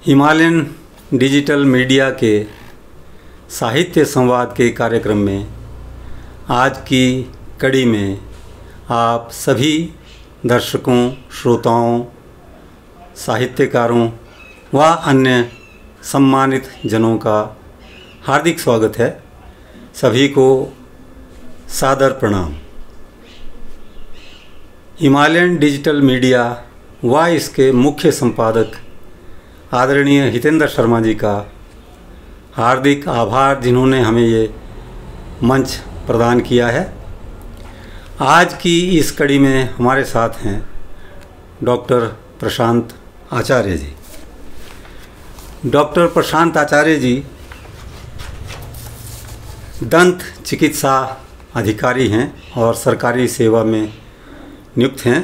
Himalayan digital media के साहित्य संवाद के कार्यक्रम में आज की कड़ी में आप सभी दर्शकों, श्रोताओं, साहित्यकारों व अन्य सम्मानित जनों का हार्दिक स्वागत है। सभी को सादर प्रणाम। हिमालयन डिजिटल मीडिया व इसके मुख्य संपादक आदरणीय हितेंद्र शर्मा जी का हार्दिक आभार, जिन्होंने हमें ये मंच प्रदान किया है। आज की इस कड़ी में हमारे साथ हैं डॉक्टर प्रशांत आचार्य जी। डॉक्टर प्रशांत आचार्य जी दंत चिकित्सा अधिकारी हैं और सरकारी सेवा में नियुक्त हैं।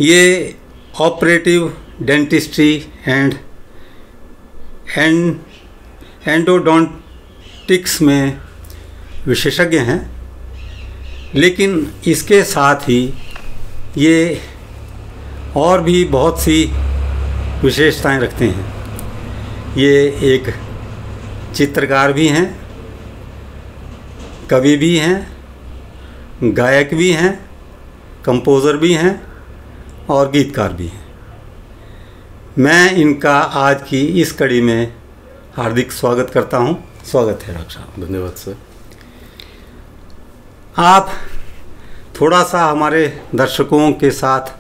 ये ऑपरेटिव डेंटिस्ट्री एंड एंडोडोंटिक्स में विशेषज्ञ हैं, लेकिन इसके साथ ही ये और भी बहुत सी विशेषताएं रखते हैं। ये एक चित्रकार भी हैं, कवि भी हैं, गायक भी हैं, कंपोज़र भी हैं और गीतकार भी हैं। मैं इनका आज की इस कड़ी में हार्दिक स्वागत करता हूं। स्वागत है डॉक्टर साहब। धन्यवाद सर। आप थोड़ा सा हमारे दर्शकों के साथ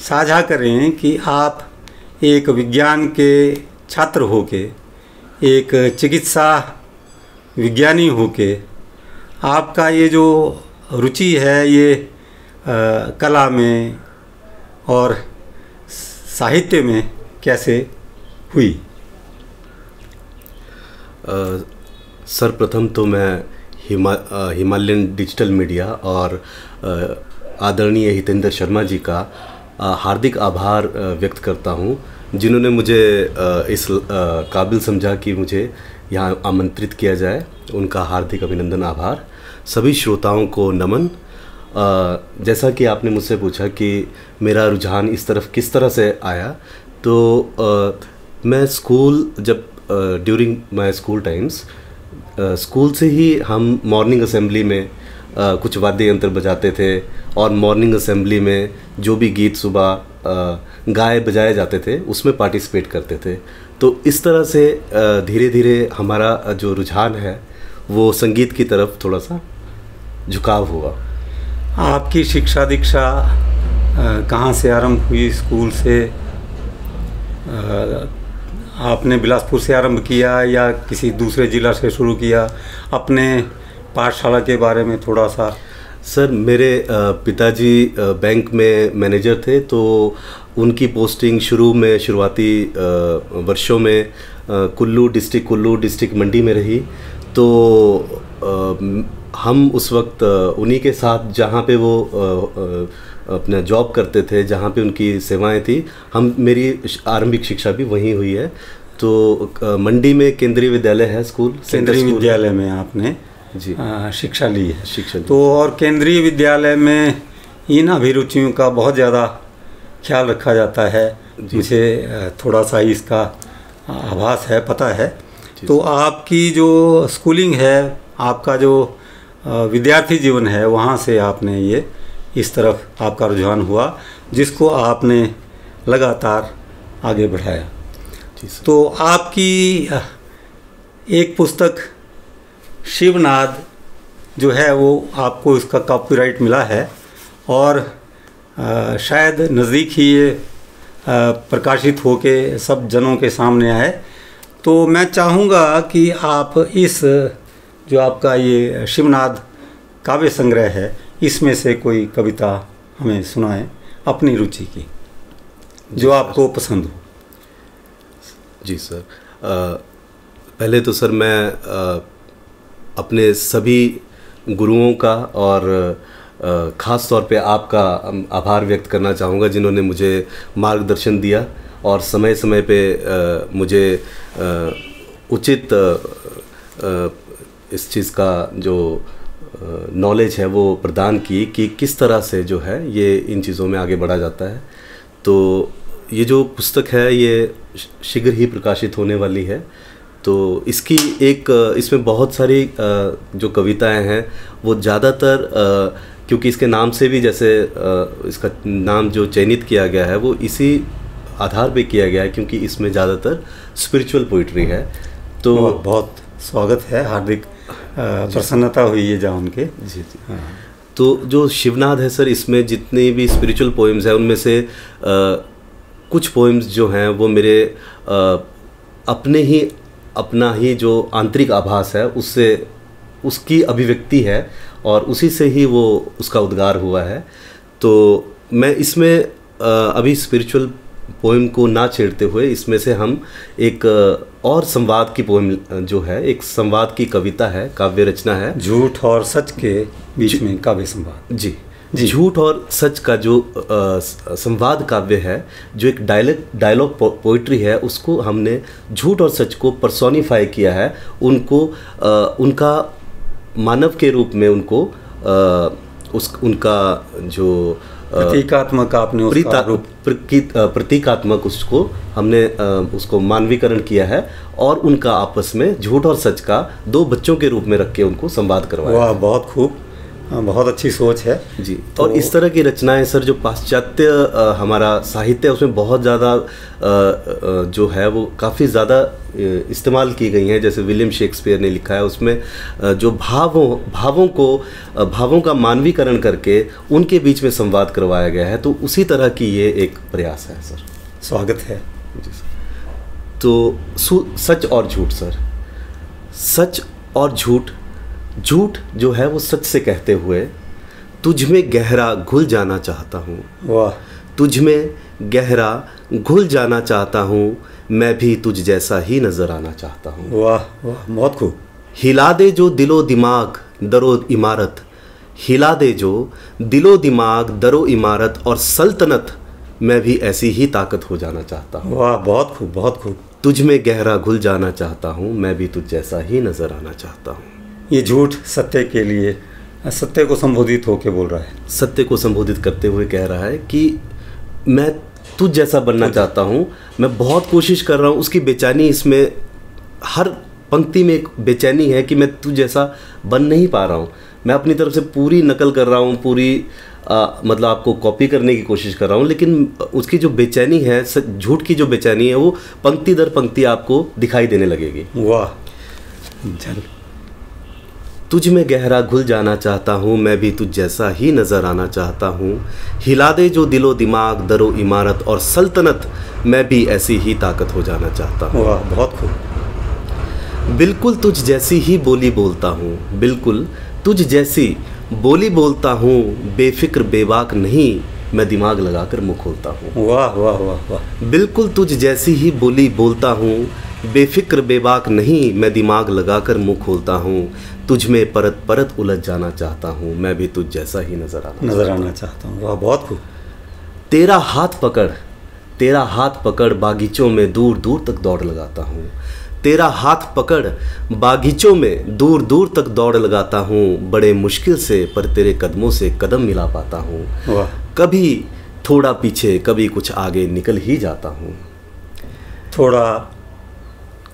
साझा करें कि आप एक विज्ञान के छात्र होके, एक चिकित्सा विज्ञानी होके, आपका ये जो रुचि है ये कला में और साहित्य में कैसे हुई? सर्वप्रथम तो मैं हिमालयन डिजिटल मीडिया और आदरणीय हितेंद्र शर्मा जी का हार्दिक आभार व्यक्त करता हूं, जिन्होंने मुझे इस काबिल समझा कि मुझे यहाँ आमंत्रित किया जाए। उनका हार्दिक अभिनंदन, आभार। सभी श्रोताओं को नमन। जैसा कि आपने मुझसे पूछा कि मेरा रुझान इस तरफ किस तरह से आया, तो मैं स्कूल जब during my school times, school से ही हम मॉर्निंग असेंबली में कुछ वाद्य यंत्र बजाते थे और मॉर्निंग असेंबली में जो भी गीत सुबह गाए बजाए जाते थे उसमें पार्टिसिपेट करते थे। तो इस तरह से धीरे धीरे हमारा जो रुझान है वो संगीत की तरफ थोड़ा सा झुकाव हुआ। आपकी शिक्षा दीक्षा कहाँ से आरंभ हुई? स्कूल से आपने बिलासपुर से आरंभ किया या किसी दूसरे ज़िला से शुरू किया? अपने पाठशाला के बारे में थोड़ा सा। सर, मेरे पिताजी बैंक में मैनेजर थे, तो उनकी पोस्टिंग शुरुआती वर्षों में कुल्लू डिस्ट्रिक्ट मंडी में रही। तो हम उस वक्त उन्हीं के साथ, जहाँ पे वो अपना जॉब करते थे, जहाँ पे उनकी सेवाएं थी, मेरी आरंभिक शिक्षा भी वहीं हुई है। तो मंडी में केंद्रीय विद्यालय है, स्कूल, केंद्रीय विद्यालय में आपने जी शिक्षा ली है। शिक्षा ली। तो और केंद्रीय विद्यालय में इन अभिरुचियों का बहुत ज़्यादा ख्याल रखा जाता है। मुझे थोड़ा सा इसका आभास है, पता है। तो आपकी जो स्कूलिंग है, आपका जो विद्यार्थी जीवन है, वहाँ से आपने ये इस तरफ आपका रुझान हुआ, जिसको आपने लगातार आगे बढ़ाया। तो आपकी एक पुस्तक शिवनाद जो है वो आपको इसका कॉपीराइट मिला है और शायद नज़दीक ही ये प्रकाशित होके सब जनों के सामने आए। तो मैं चाहूँगा कि आप इस जो आपका ये शिवनाद काव्य संग्रह है, इसमें से कोई कविता हमें सुनाएं अपनी रुचि की, जो आपको पसंद हो। जी सर। पहले तो सर मैं अपने सभी गुरुओं का और ख़ास तौर पे आपका आभार व्यक्त करना चाहूँगा, जिन्होंने मुझे मार्गदर्शन दिया और समय समय पे मुझे उचित इस चीज़ का जो नॉलेज है वो प्रदान की कि किस तरह से जो है ये इन चीज़ों में आगे बढ़ा जाता है। तो ये जो पुस्तक है ये शीघ्र ही प्रकाशित होने वाली है। तो इसकी इसमें बहुत सारी जो कविताएं हैं वो ज़्यादातर क्योंकि इसके नाम से भी जैसे इसका नाम जो चयनित किया गया है वो इसी आधार पे किया गया है, क्योंकि इसमें ज़्यादातर स्पिरिचुअल पोइट्री है। तो बहुत स्वागत है, हार्दिक प्रसन्नता हुई है जान के। जी जी। हाँ। तो जो शिवनाद है सर, इसमें जितनी भी स्पिरिचुअल पोएम्स हैं उनमें से कुछ पोएम्स जो हैं वो मेरे अपना ही जो आंतरिक आभास है उससे उसकी अभिव्यक्ति है और उसी से ही वो उसका उद्गार हुआ है। तो मैं इसमें अभी स्पिरिचुअल पोएम को ना छेड़ते हुए इसमें से हम एक और संवाद की पोएम जो है, एक संवाद की कविता है, काव्य रचना है, झूठ और सच के बीच में काव्य संवाद। जी जी। झूठ और सच का जो संवाद काव्य है, जो एक डायलॉग पोइट्री है, उसको हमने झूठ और सच को पर्सोनिफाई किया है, उनको उनका मानव के रूप में उनको उनका जो प्रतीकात्मक आपने प्रतीकात्मक उसको हमने उसको मानवीकरण किया है और उनका आपस में झूठ और सच का दो बच्चों के रूप में रख के उनको संवाद करवाया। वाह, बहुत खूब, बहुत अच्छी सोच है जी। तो और इस तरह की रचनाएं सर, जो पाश्चात्य हमारा साहित्य है उसमें बहुत ज़्यादा जो है वो काफ़ी ज़्यादा इस्तेमाल की गई हैं। जैसे विलियम शेक्सपियर ने लिखा है, उसमें जो भावों का मानवीकरण करके उनके बीच में संवाद करवाया गया है। तो उसी तरह की ये एक प्रयास है सर। स्वागत है जी सर। तो सच और झूठ सर, सच और झूठ। झूठ जो है वो सच से कहते हुए तुझ में गहरा घुल जाना चाहता हूँ। वाह। तुझ में गहरा घुल जाना चाहता हूँ, मैं भी तुझ जैसा ही नजर आना चाहता हूँ। वाह वाह, बहुत खूब। हिला दे जो दिलो दिमाग दरो इमारत, हिला दे जो दिलो दिमाग दरो इमारत, और सल्तनत मैं भी ऐसी ही ताकत हो जाना चाहता हूँ। वाह, बहुत खूब, बहुत खूब। तुझ में गहरा घुल जाना चाहता हूँ, मैं भी तुझ जैसा ही नजर आना चाहता हूँ। ये झूठ सत्य के लिए, सत्य को संबोधित होकर बोल रहा है, सत्य को संबोधित करते हुए कह रहा है कि मैं तुझ जैसा बनना चाहता हूँ, मैं बहुत कोशिश कर रहा हूँ। उसकी बेचैनी, इसमें हर पंक्ति में एक बेचैनी है कि मैं तुझ जैसा बन नहीं पा रहा हूँ। मैं अपनी तरफ से पूरी नकल कर रहा हूँ, पूरी मतलब आपको कॉपी करने की कोशिश कर रहा हूँ, लेकिन उसकी जो बेचैनी है, झूठ की जो बेचैनी है, वो पंक्ति दर पंक्ति आपको दिखाई देने लगेगी। वाह। तुझ में गहरा घुल जाना चाहता हूँ, मैं भी तुझ जैसा ही नज़र आना चाहता हूँ। हिला दे जो दिलो दिमाग दरो इमारत, और सल्तनत मैं भी ऐसी ही ताकत हो जाना चाहता हूँ। वाह, बहुत खूब। बिल्कुल तुझ जैसी ही बोली बोलता हूँ, बिल्कुल तुझ जैसी बोली बोलता हूँ, बेफिक्र बेबाक नहीं मैं दिमाग लगाकर मुँह खोलता हूँ। वाह वाह वाह वाह। बिल्कुल तुझ जैसी ही बोली बोलता हूँ, बेफिक्र बेबाक नहीं मैं दिमाग लगाकर मुँह खोलता हूँ। तुझ में परत परत उलझ जाना चाहता हूँ, मैं भी तुझ जैसा ही नजर आना चाहता हूँ। वाह, बहुत खूब। तेरा हाथ पकड़ बागीचों में दूर दूर तक दौड़ लगाता हूँ। तेरा हाथ पकड़ बागीचों में दूर दूर तक दौड़ लगाता हूँ। बड़े मुश्किल से पर तेरे कदमों से कदम मिला पाता हूँ। कभी थोड़ा पीछे कभी कुछ आगे निकल ही जाता हूँ।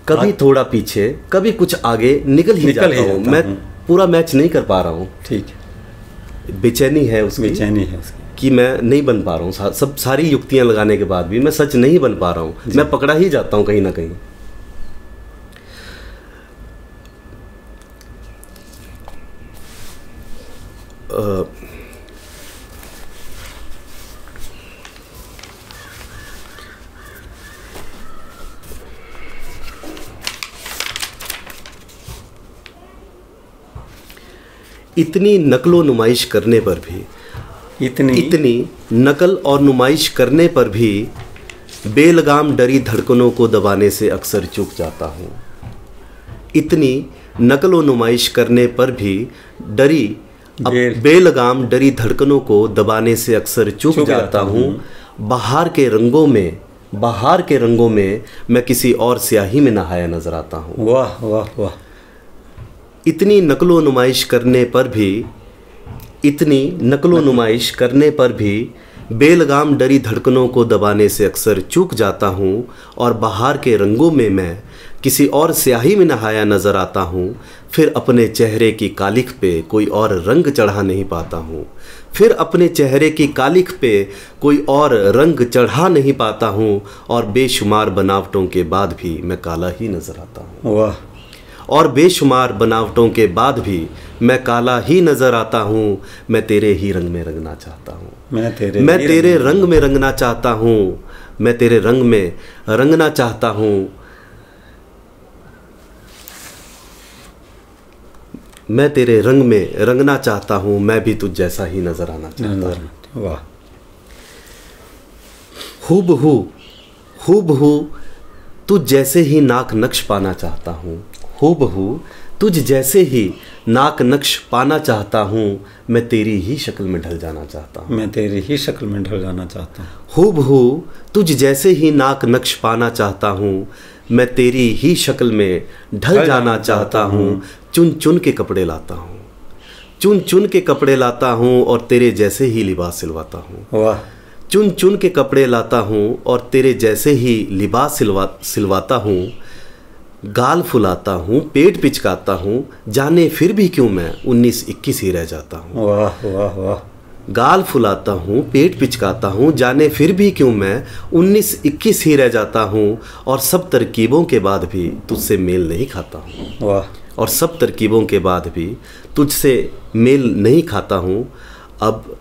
कभी थोड़ा पीछे कभी कुछ आगे निकल ही जाता हूँ। मैं पूरा मैच नहीं कर पा रहा हूँ। ठीक है। बेचैनी है उसकी कि मैं नहीं बन पा रहा हूँ। सब सारी युक्तियाँ लगाने के बाद भी मैं सच नहीं बन पा रहा हूँ। मैं पकड़ा ही जाता हूँ कहीं ना कहीं। इतनी नकलो नुमाइश करने पर भी, इतनी नकल और नुमाइश करने पर भी बेलगाम डरी धड़कनों को दबाने से अक्सर चूक जाता हूँ। इतनी नकल और नुमाइश करने पर भी बेलगाम डरी धड़कनों को दबाने से अक्सर चूक जाता हूँ। बहार के रंगों में मैं किसी और स्याही में नहाया नजर आता हूँ। वाह वाह वाह। इतनी नकलो नुमाइश करने पर भी बेलगाम डरी धड़कनों को दबाने से अक्सर चूक जाता हूँ और बाहर के रंगों में मैं किसी और स्याही में नहाया नज़र आता हूँ। फिर अपने चेहरे की कालिख पे कोई और रंग चढ़ा नहीं पाता हूँ। फिर अपने चेहरे की कालिख पे कोई और रंग चढ़ा नहीं पाता हूँ और बेशुमार बनावटों के बाद भी मैं काला ही नज़र आता हूँ। वाह। और बेशुमार बनावटों के बाद भी मैं काला ही नज़र आता हूँ। मैं तेरे ही रंग में रंगना चाहता हूँ। मैं तेरे रंग में रंगना चाहता हूँ। मैं तेरे रंग में रंगना चाहता हूँ। मैं तेरे रंग में रंगना चाहता हूँ। मैं भी तुझ जैसा ही नजर आना चाहता हूँ। वाह। हूबहू तुझ जैसे ही नाक नक्श पाना चाहता हूँ। हूबहू तुझ जैसे ही नाक नक्श पाना चाहता हूँ। मैं तेरी ही शक्ल में ढल जाना चाहता हूँ। मैं तेरी ही शक्ल में ढल जाना चाहता हूँ। हूबहू तुझ जैसे ही नाक नक्श पाना चाहता हूँ। मैं तेरी ही शक्ल में ढल जाना चाहता हूँ। चुन चुन के कपड़े लाता हूँ। चुन चुन के कपड़े लाता हूँ और तेरे जैसे ही लिबास सिलवाता हूँ। वाह। चुन चुन के कपड़े लाता हूँ और तेरे जैसे ही लिबास सिलवाता हूँ। गाल फुलाता हूँ, पेट पिचकाता हूँ, जाने फिर भी क्यों मैं 19-21 ही रह जाता हूँ। वाह वाह वाह। गाल फुलाता हूँ, पेट पिचकाता हूँ, जाने फिर भी क्यों मैं 19-21 ही रह जाता हूँ। और सब तरकीबों के बाद भी तुझसे मेल नहीं खाता हूँ। वाह। और सब तरकीबों के बाद भी तुझसे मेल नहीं खाता हूँ। अब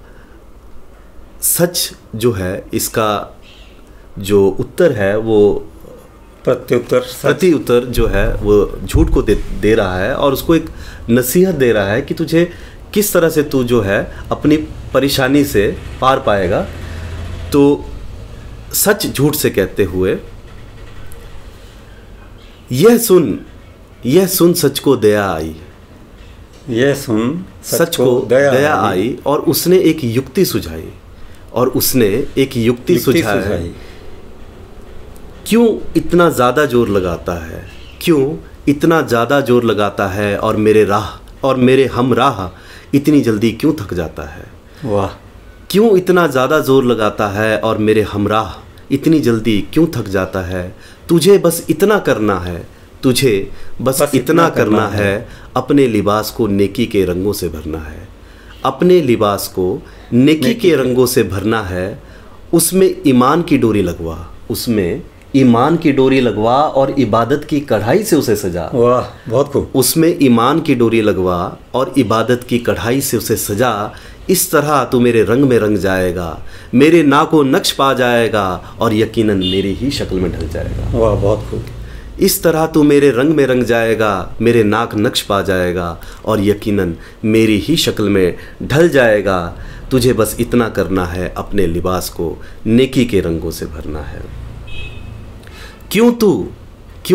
सच जो है, इसका जो उत्तर है वो प्रत्युत्तर जो है वो झूठ को दे रहा है और उसको एक नसीहत दे रहा है कि तुझे किस तरह से तू जो है अपनी परेशानी से पार पाएगा। तो सच झूठ से कहते हुए, यह सुन सच को दया आई। यह सुन सच को दया आई और उसने एक युक्ति सुझाई। सुझाई। क्यों इतना ज़्यादा जोर लगाता है? क्यों इतना ज़्यादा जोर लगाता है और मेरे हमराह इतनी जल्दी क्यों थक जाता है? वाह। क्यों इतना ज़्यादा जोर लगाता है और मेरे हमराह इतनी जल्दी क्यों थक जाता है? तुझे बस इतना करना है, अपने लिबास को नेकी के रंगों से भरना है। अपने लिबास को नेकी के रंगों से भरना है। उसमें ईमान की डोरी लगवा और इबादत की कढ़ाई से उसे सजा। वाह, बहुत खूब। उसमें ईमान की डोरी लगवा और इबादत की कढ़ाई से उसे सजा। इस तरह तू मेरे रंग में रंग जाएगा, मेरे नाको नक्श पा जाएगा और यकीनन मेरी ही शक्ल में ढल जाएगा। वाह, बहुत खूब। इस तरह तू मेरे रंग में रंग जाएगा, मेरे नाक नक्श पा जाएगा और यकीनन मेरी ही शक्ल में ढल जाएगा। तुझे बस इतना करना है, अपने लिबास को नेकी के रंगों से भरना है। क्यों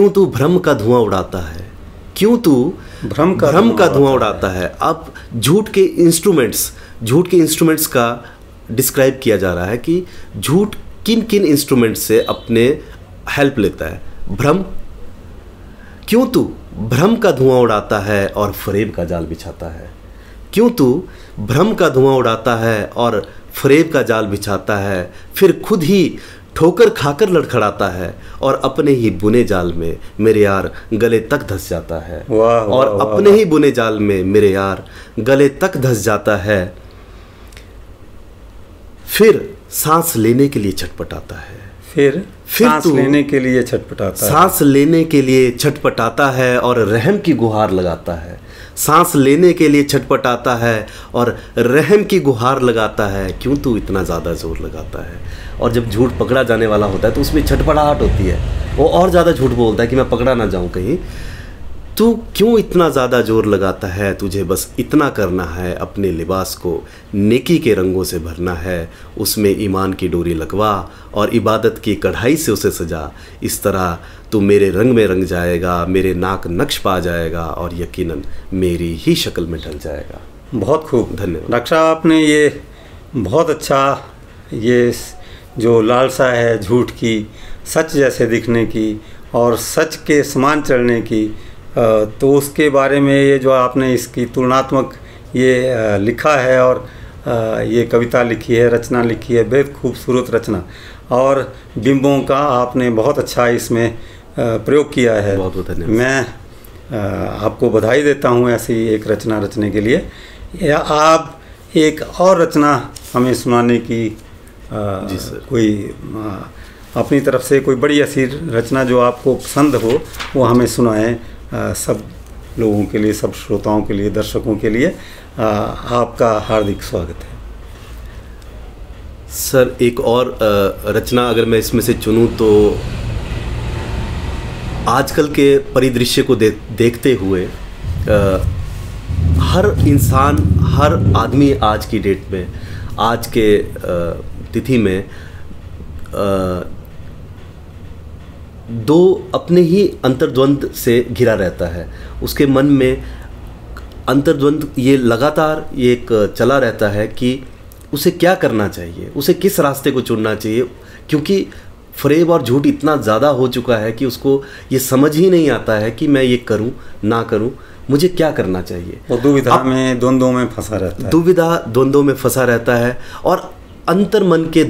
तू भ्रम का धुआं उड़ाता है? क्यों तू भ्रम का धुआं उड़ाता है? अब झूठ के इंस्ट्रूमेंट्स का डिस्क्राइब किया जा रहा है कि झूठ किन किन इंस्ट्रूमेंट से अपने हेल्प लेता है। भ्रम। क्यों तू भ्रम का धुआं उड़ाता है और फरेब का जाल बिछाता है? क्यों तू भ्रम का धुआं उड़ाता है और फरेब का जाल बिछाता है, फिर खुद ही ठोकर खाकर लड़खड़ाता है और अपने ही बुने जाल में मेरे यार गले तक धंस जाता है। और अपने ही बुने जाल में मेरे यार गले तक धंस जाता है। फिर सांस लेने के लिए छटपटाता है। फिर सांस लेने के लिए छटपटाता है और रहम की गुहार लगाता है। सांस लेने के लिए छटपटाता है और रहम की गुहार लगाता है। क्यों तू इतना ज़्यादा जोर लगाता है? और जब झूठ पकड़ा जाने वाला होता है तो उसमें छटपटाहट होती है, वो और ज़्यादा झूठ बोलता है कि मैं पकड़ा ना जाऊँ कहीं। तू क्यों इतना ज़्यादा जोर लगाता है? तुझे बस इतना करना है, अपने लिबास को नेकी के रंगों से भरना है। उसमें ईमान की डोरी लगवा और इबादत की कढ़ाई से उसे सजा। इस तरह तू मेरे रंग में रंग जाएगा, मेरे नाक नक्श पा जाएगा और यकीनन मेरी ही शक्ल में ढल जाएगा। बहुत खूब, धन्यवाद डॉक्टर साहब। आपने ये बहुत अच्छा, ये जो लालसा है झूठ की, सच जैसे दिखने की और सच के समान चलने की, तो उसके बारे में ये जो आपने इसकी तुलनात्मक ये लिखा है और ये कविता लिखी है, रचना लिखी है, बेहद खूबसूरत रचना, और बिंबों का आपने बहुत अच्छा इसमें प्रयोग किया है। बहुत बहुत धन्यवाद। मैं आपको बधाई देता हूँ ऐसी एक रचना रचने के लिए। या आप एक और रचना हमें सुनाने की जी सर। कोई अपनी तरफ से कोई बड़ी ऐसी रचना जो आपको पसंद हो वो हमें सुनाएं, सब लोगों के लिए, सब श्रोताओं के लिए, दर्शकों के लिए आपका हार्दिक स्वागत है। सर एक और रचना अगर मैं इसमें से चुनूं तो आजकल के परिदृश्य को देखते हुए हर इंसान, हर आदमी आज की डेट में, आज के तिथि में दो अपने ही अंतर्द्वंद से घिरा रहता है। उसके मन में अंतर्द्वंद ये लगातार ये एक चला रहता है कि उसे क्या करना चाहिए, उसे किस रास्ते को चुनना चाहिए, क्योंकि फरेब और झूठ इतना ज़्यादा हो चुका है कि उसको ये समझ ही नहीं आता है कि मैं ये करूं ना करूं, मुझे क्या करना चाहिए। वो दुविधा में, द्वंद्वों में फंसा रहता है। दुविधा द्वंद्वों में फंसा रहता है और अंतर्मन के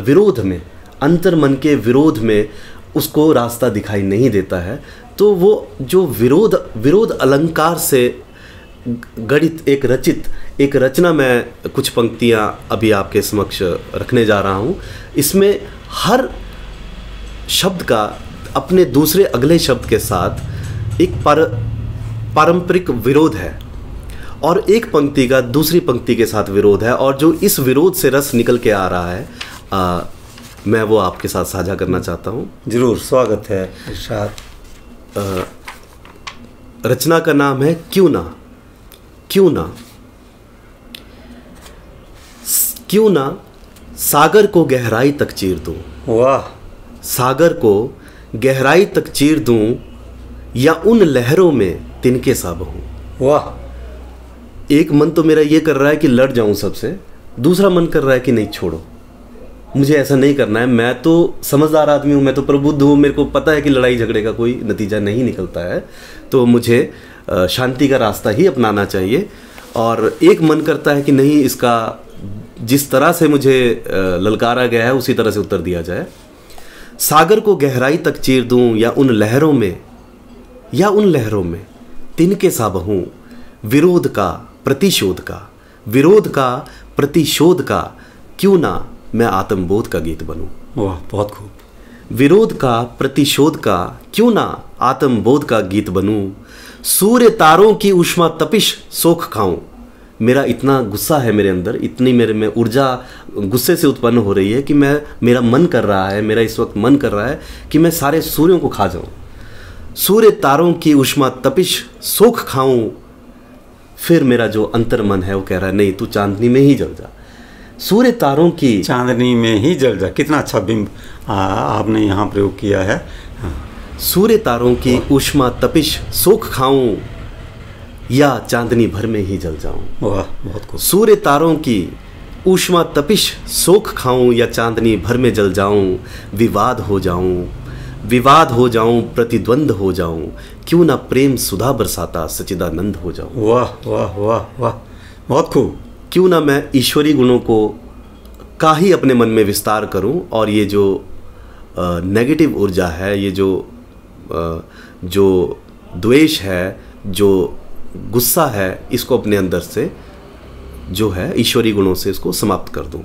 विरोध में, अंतर्मन के विरोध में उसको रास्ता दिखाई नहीं देता है। तो वो जो विरोध अलंकार से गढ़ित एक रचना मैं कुछ पंक्तियाँ अभी आपके समक्ष रखने जा रहा हूँ। इसमें हर शब्द का अपने दूसरे अगले शब्द के साथ एक पारंपरिक विरोध है और एक पंक्ति का दूसरी पंक्ति के साथ विरोध है, और जो इस विरोध से रस निकल के आ रहा है मैं वो आपके साथ साझा करना चाहता हूँ। जरूर, स्वागत है इरशाद। रचना का नाम है क्यों ना। क्यों ना, क्यों ना सागर को गहराई तक चीर दूं। वाह। सागर को गहराई तक चीर दूं या उन लहरों में तिनके सा बहूं। वाह। एक मन तो मेरा ये कर रहा है कि लड़ जाऊं सबसे, दूसरा मन कर रहा है कि नहीं छोड़ो, मुझे ऐसा नहीं करना है। मैं तो समझदार आदमी हूँ, मैं तो प्रबुद्ध हूँ, मेरे को पता है कि लड़ाई झगड़े का कोई नतीजा नहीं निकलता है, तो मुझे शांति का रास्ता ही अपनाना चाहिए। और एक मन करता है कि नहीं, इसका जिस तरह से मुझे ललकारा गया है उसी तरह से उत्तर दिया जाए। सागर को गहराई तक चीर दूं या उन लहरों में तिनके सा बहूं। विरोध का प्रतिशोध का क्यों ना मैं आत्मबोध का गीत बनूं। वाह, बहुत खूब। विरोध का प्रतिशोध का क्यों ना आत्मबोध का गीत बनूं। सूर्य तारों की उष्मा तपिश सोख खाऊं। मेरा इतना गुस्सा है मेरे अंदर, इतनी मेरे में ऊर्जा गुस्से से उत्पन्न हो रही है कि मेरा मन कर रहा है, मेरा इस वक्त मन कर रहा है कि मैं सारे सूर्यों को खा जाऊं। सूर्य तारों की उष्मा तपिश सोख खाऊं। फिर मेरा जो अंतर मन है वो कह रहा है नहीं, तू चांदनी में ही जल जा। सूर्य तारों की चांदनी में ही जल जा, कितना अच्छा बिंब आपने यहाँ प्रयोग किया है। हाँ। सूर्य तारों की उष्मा तपिश सोख खाऊं या चांदनी भर में ही जल जाऊं। वाह, बहुत खूब। सूर्य तारों की उष्मा तपिश सोख खाऊं या चांदनी भर में जल जाऊं। विवाद हो जाऊं, प्रतिद्वंद हो जाऊं। क्यों ना प्रेम सुधा बरसाता सचिदानंद हो जाऊं। वाह वाह वाह वाह, बहुत खूब। क्यों ना मैं ईश्वरी गुणों का ही अपने मन में विस्तार करूं और ये जो नेगेटिव ऊर्जा है, ये जो द्वेष है, जो गुस्सा है, इसको अपने अंदर से जो है ईश्वरी गुणों से इसको समाप्त कर दूं।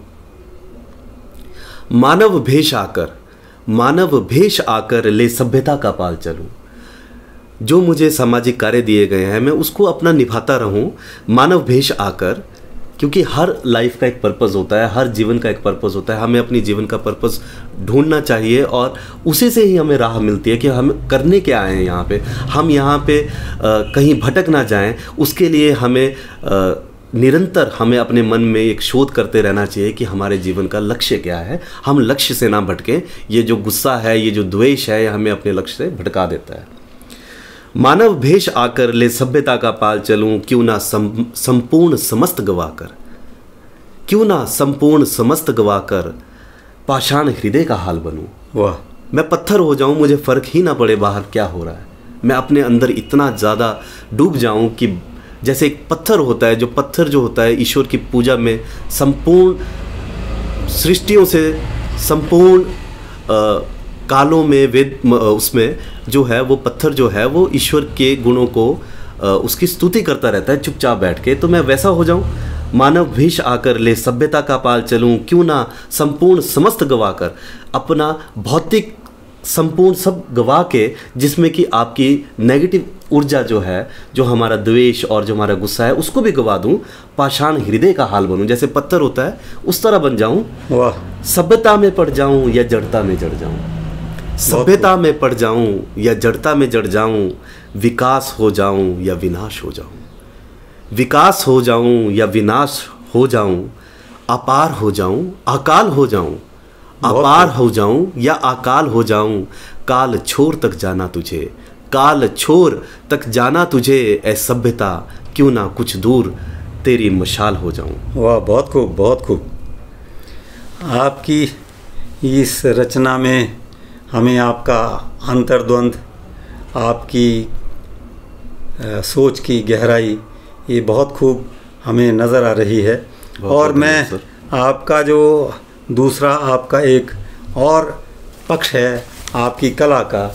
मानव भेष आकर ले सभ्यता का पाल चलूं। जो मुझे सामाजिक कार्य दिए गए हैं मैं उसको अपना निभाता रहूं मानव भेष आकर, क्योंकि हर लाइफ का एक पर्पस होता है, हर जीवन का एक पर्पस होता है। हमें अपनी जीवन का पर्पस ढूंढना चाहिए और उसी से ही हमें राह मिलती है कि हम करने क्या आए हैं यहाँ पे। हम यहाँ पे कहीं भटक ना जाएं, उसके लिए हमें निरंतर हमें अपने मन में एक शोध करते रहना चाहिए कि हमारे जीवन का लक्ष्य क्या है। हम लक्ष्य से ना भटकें। ये जो गुस्सा है, ये जो द्वेष है, ये हमें अपने लक्ष्य से भटका देता है। मानव भेष आकर ले सभ्यता का पाल चलूं। क्यों ना संपूर्ण समस्त गवाकर पाषाण हृदय का हाल बनूं। वाह। मैं पत्थर हो जाऊं, मुझे फर्क ही ना पड़े बाहर क्या हो रहा है। मैं अपने अंदर इतना ज़्यादा डूब जाऊं कि जैसे एक पत्थर होता है, जो पत्थर जो होता है ईश्वर की पूजा में संपूर्ण सृष्टियों से, संपूर्ण कालों में, वेद उसमें जो है वो पत्थर जो है वो ईश्वर के गुणों को उसकी स्तुति करता रहता है चुपचाप बैठ के। तो मैं वैसा हो जाऊं, मानव भेष आकर ले सभ्यता का पाल चलूं, क्यों ना संपूर्ण समस्त गवा कर, अपना भौतिक संपूर्ण सब गवा के, जिसमें कि आपकी नेगेटिव ऊर्जा जो है, जो हमारा द्वेष और जो हमारा गुस्सा है, उसको भी गवा दूं, पाषाण हृदय का हाल बनूं, जैसे पत्थर होता है उस तरह बन जाऊं। वाह। सभ्यता में पड़ जाऊं या जड़ता में जड़ जाऊं, सभ्यता में पड़ जाऊं या जड़ता में जड़ जाऊं, विकास हो जाऊं या विनाश हो जाऊं, विकास हो जाऊं या विनाश हो जाऊं, अपार हो जाऊं, अकाल हो जाऊं, अपार हो जाऊं या अकाल हो जाऊं, काल छोर तक जाना तुझे, काल छोर तक जाना तुझे, ऐ सभ्यता क्यों ना कुछ दूर तेरी मशाल हो जाऊं। वाह, बहुत खूब, बहुत खूब। आपकी इस रचना में हमें आपका अंतर्द्वंद, आपकी सोच की गहराई, ये बहुत खूब हमें नज़र आ रही है। और मैं आपका जो दूसरा आपका एक और पक्ष है आपकी कला का,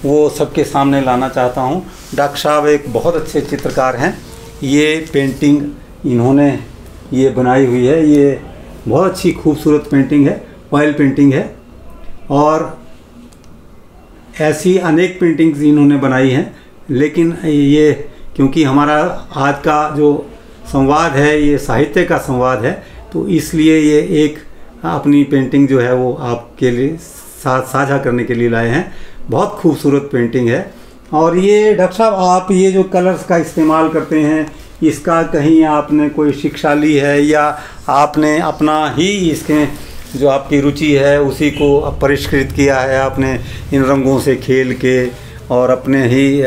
वो सबके सामने लाना चाहता हूँ। डॉक्टर साहब एक बहुत अच्छे चित्रकार हैं। ये पेंटिंग इन्होंने ये बनाई हुई है, ये बहुत अच्छी खूबसूरत पेंटिंग है, ऑयल पेंटिंग है। और ऐसी अनेक पेंटिंग्स इन्होंने बनाई हैं, लेकिन ये क्योंकि हमारा आज का जो संवाद है ये साहित्य का संवाद है, तो इसलिए ये एक अपनी पेंटिंग जो है वो आपके लिए साझा करने के लिए लाए हैं। बहुत खूबसूरत पेंटिंग है। और ये डॉक्टर साहब, आप ये जो कलर्स का इस्तेमाल करते हैं, इसका कहीं आपने कोई शिक्षा ली है या आपने अपना ही इसके जो आपकी रुचि है उसी को परिष्कृत किया है आपने इन रंगों से खेल के, और अपने ही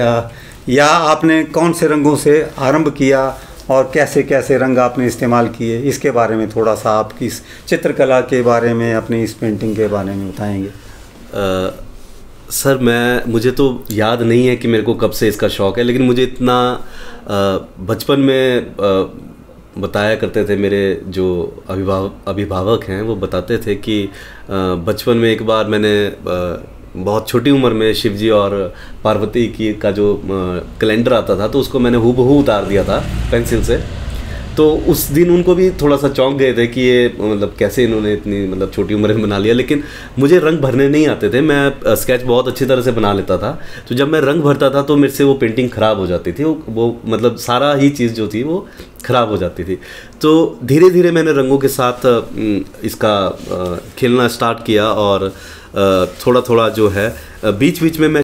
या आपने कौन से रंगों से आरंभ किया और कैसे कैसे रंग आपने इस्तेमाल किए, इसके बारे में थोड़ा सा आपकी इस चित्रकला के बारे में, अपनी इस पेंटिंग के बारे में बताएंगे। सर, मुझे तो याद नहीं है कि मेरे को कब से इसका शौक़ है, लेकिन मुझे इतना बचपन में बताया करते थे मेरे जो अभिभावक हैं, वो बताते थे कि बचपन में एक बार मैंने बहुत छोटी उम्र में शिवजी और पार्वती की का जो कैलेंडर आता था, तो उसको मैंने हूबहू उतार दिया था पेंसिल से। तो उस दिन उनको भी थोड़ा सा चौंक गए थे कि ये मतलब कैसे इन्होंने इतनी मतलब छोटी उम्र में बना लिया। लेकिन मुझे रंग भरने नहीं आते थे, मैं स्केच बहुत अच्छी तरह से बना लेता था। तो जब मैं रंग भरता था तो मेरे से वो पेंटिंग ख़राब हो जाती थी, वो मतलब सारा ही चीज़ जो थी वो ख़राब हो जाती थी। तो धीरे धीरे मैंने रंगों के साथ इसका खेलना स्टार्ट किया, और थोड़ा थोड़ा जो है बीच बीच में मैं